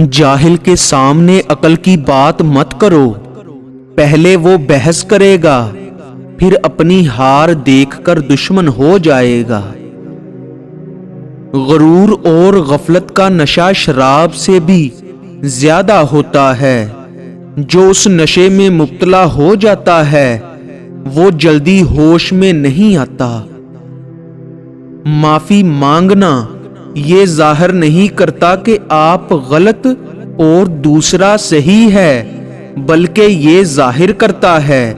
جاہل کے سامنے عقل کی بات مت کرو، پہلے وہ بحث کرے گا، پھر اپنی ہار دیکھ کر دشمن ہو جائے گا۔ غرور اور غفلت کا نشہ شراب سے بھی زیادہ ہوتا ہے۔ جو اس نشے میں مبتلا ہو جاتا ہے وہ جلدی ہوش میں نہیں آتا۔ معافی مانگنا یہ ظاہر نہیں کرتا کہ آپ غلط اور دوسرا صحیح ہے، بلکہ یہ ظاہر کرتا ہے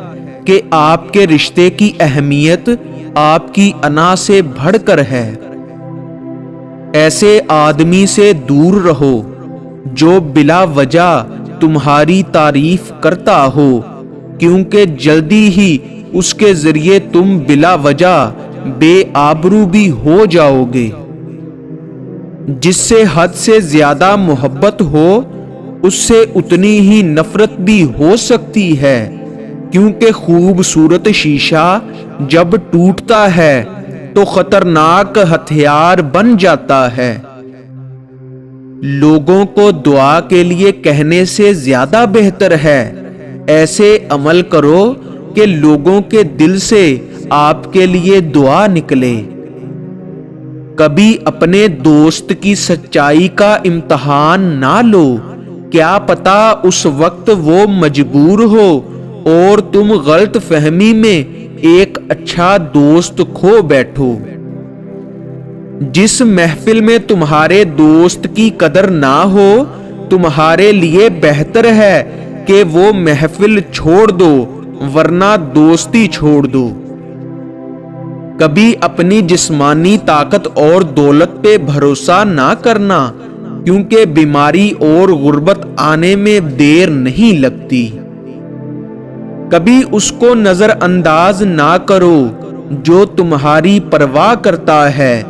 کہ آپ کے رشتے کی اہمیت آپ کی انا سے بڑھ کر ہے۔ ایسے آدمی سے دور رہو جو بلا وجہ تمہاری تعریف کرتا ہو، کیونکہ جلدی ہی اس کے ذریعے تم بلا وجہ بے آبرو بھی ہو جاؤ گے۔ جس سے حد سے زیادہ محبت ہو اس سے اتنی ہی نفرت بھی ہو سکتی ہے، کیونکہ خوبصورت شیشہ جب ٹوٹتا ہے تو خطرناک ہتھیار بن جاتا ہے۔ لوگوں کو دعا کے لیے کہنے سے زیادہ بہتر ہے ایسے عمل کرو کہ لوگوں کے دل سے آپ کے لیے دعا نکلے۔ کبھی اپنے دوست کی سچائی کا امتحان نہ لو، کیا پتا اس وقت وہ مجبور ہو اور تم غلط فہمی میں ایک اچھا دوست کھو بیٹھو۔ جس محفل میں تمہارے دوست کی قدر نہ ہو تمہارے لیے بہتر ہے کہ وہ محفل چھوڑ دو، ورنہ دوستی چھوڑ دو۔ کبھی اپنی جسمانی طاقت اور دولت پہ بھروسہ نہ کرنا، کیونکہ بیماری اور غربت آنے میں دیر نہیں لگتی۔ کبھی اس کو نظر انداز نہ کرو جو تمہاری پرواہ کرتا ہے،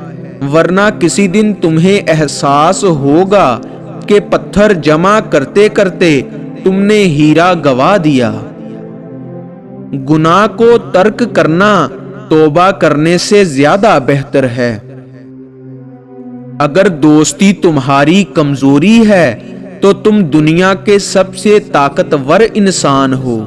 ورنہ کسی دن تمہیں احساس ہوگا کہ پتھر جمع کرتے کرتے تم نے ہیرا گوا دیا۔ گناہ کو ترک کرنا توبہ کرنے سے زیادہ بہتر ہے۔ اگر دوستی تمہاری کمزوری ہے تو تم دنیا کے سب سے طاقتور انسان ہو۔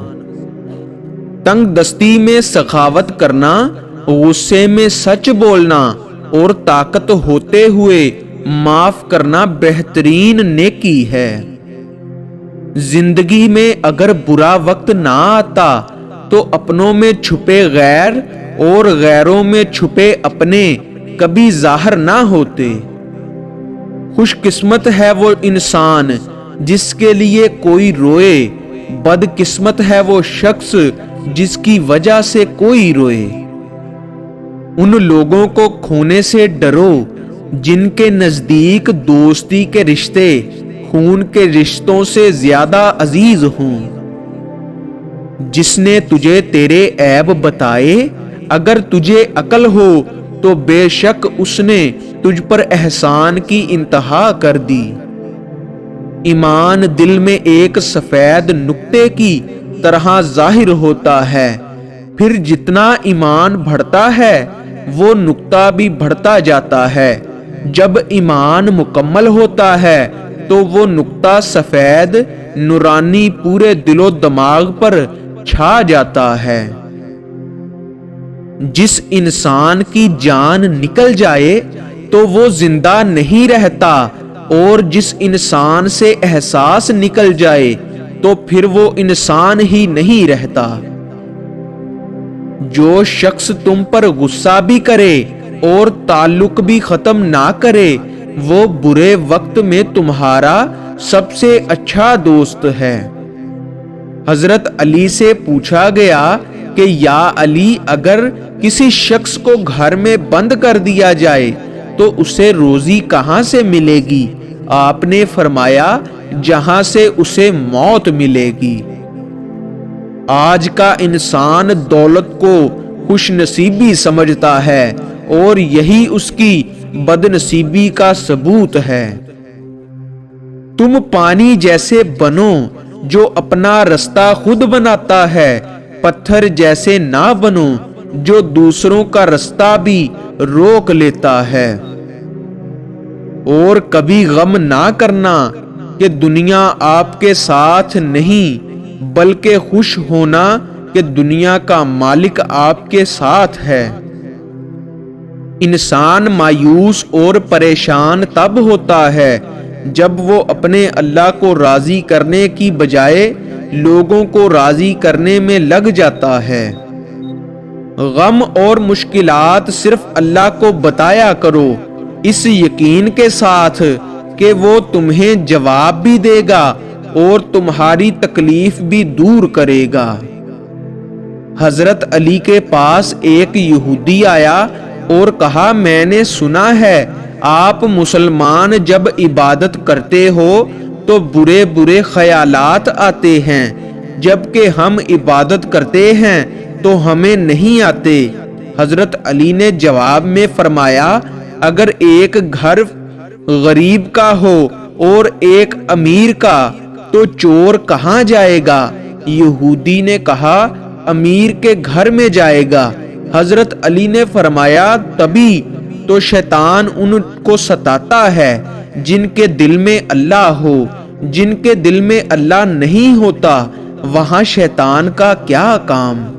تنگ دستی میں سخاوت کرنا، غصے میں سچ بولنا اور طاقت ہوتے ہوئے معاف کرنا بہترین نیکی ہے۔ زندگی میں اگر برا وقت نہ آتا تو اپنوں میں چھپے غیر اور غیروں میں چھپے اپنے کبھی ظاہر نہ ہوتے۔ خوش قسمت ہے وہ انسان جس کے لیے کوئی روئے، بد قسمت ہے وہ شخص جس کی وجہ سے کوئی روئے۔ ان لوگوں کو کھونے سے ڈرو جن کے نزدیک دوستی کے رشتے خون کے رشتوں سے زیادہ عزیز ہوں۔ جس نے تجھے تیرے عیب بتائے، اگر تجھے عقل ہو تو بے شک اس نے تجھ پر احسان کی انتہا کر دی۔ ایمان دل میں ایک سفید نقطے کی طرح ظاہر ہوتا ہے، پھر جتنا ایمان بڑھتا ہے وہ نقطہ بھی بڑھتا جاتا ہے۔ جب ایمان مکمل ہوتا ہے تو وہ نقطہ سفید نورانی پورے دل و دماغ پر چھا جاتا ہے۔ جس انسان کی جان نکل جائے تو وہ زندہ نہیں رہتا، اور جس انسان سے احساس نکل جائے تو پھر وہ انسان ہی نہیں رہتا۔ جو شخص تم پر غصہ بھی کرے اور تعلق بھی ختم نہ کرے وہ برے وقت میں تمہارا سب سے اچھا دوست ہے۔ حضرت علی سے پوچھا گیا کہ یا علی، اگر کسی شخص کو گھر میں بند کر دیا جائے تو اسے روزی کہاں سے ملے گی؟ آپ نے فرمایا، جہاں سے اسے موت ملے گی۔ آج کا انسان دولت کو خوش نصیبی سمجھتا ہے اور یہی اس کی بد نصیبی کا ثبوت ہے۔ تم پانی جیسے بنو جو اپنا رستہ خود بناتا ہے، پتھر جیسے نہ بنو جو دوسروں کا رستہ بھی روک لیتا ہے۔ اور کبھی غم نہ کرنا کہ دنیا آپ کے ساتھ نہیں، بلکہ خوش ہونا کہ دنیا کا مالک آپ کے ساتھ ہے۔ انسان مایوس اور پریشان تب ہوتا ہے جب وہ اپنے اللہ کو راضی کرنے کی بجائے لوگوں کو راضی کرنے میں لگ جاتا ہے۔ غم اور مشکلات صرف اللہ کو بتایا کرو، اس یقین کے ساتھ کہ وہ تمہیں جواب بھی دے گا اور تمہاری تکلیف بھی دور کرے گا۔ حضرت علی کے پاس ایک یہودی آیا اور کہا، میں نے سنا ہے آپ مسلمان جب عبادت کرتے ہو تو برے برے خیالات آتے ہیں، جبکہ ہم عبادت کرتے ہیں تو ہمیں نہیں آتے۔ حضرت علی نے جواب میں فرمایا، اگر ایک گھر غریب کا ہو اور ایک امیر کا تو چور کہاں جائے گا؟ یہودی نے کہا، امیر کے گھر میں جائے گا۔ حضرت علی نے فرمایا، تبھی تو شیطان ان کو ستاتا ہے جن کے دل میں اللہ ہو، جن کے دل میں اللہ نہیں ہوتا وہاں شیطان کا کیا کام۔